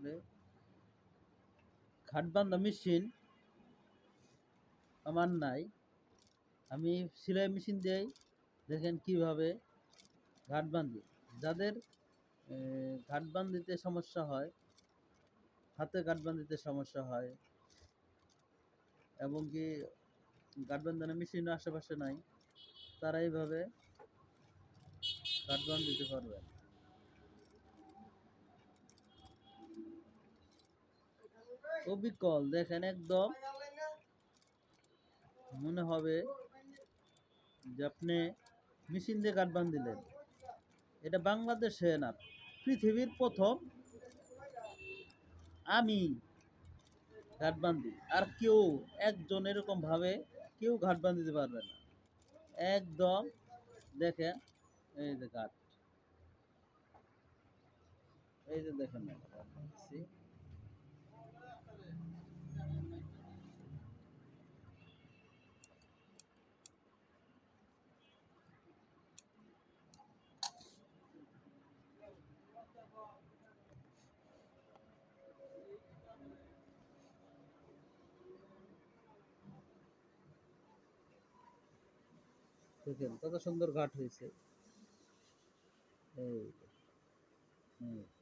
আসলে ঘাট বান্ধা মেশিন আমার নাই। আমি সেলাই মেশিন দিয়েই দেখেন কিভাবে ঘাট বাঁধি। যাদের ঘাট বান্ধিতে সমস্যা হয়, হাতে ঘাট বান্ধিতে সমস্যা হয় এবং কি ঘাট বাঁধানোর মেশিনও আশেপাশে নাই, তারা এইভাবে ঘাট বান্ধিতে পারবে। অবিকল দেখেন, একদম মনে হবে যে আপনি মেশিন দিয়ে ঘাট বান্ধিলেন। এটা বাংলাদেশে না, পৃথিবীর প্রথম আমি ঘাট বান্ধি। আর কেউ একজন এরকম ভাবে কেউ ঘাট বান্ধিতে পারবে না। একদম দেখেন, এই যে ঘাট, এই যে দেখেন না ঘাট বাঁধছি। দেখেন কত সুন্দর ঘাট হয়েছে। এই হুম।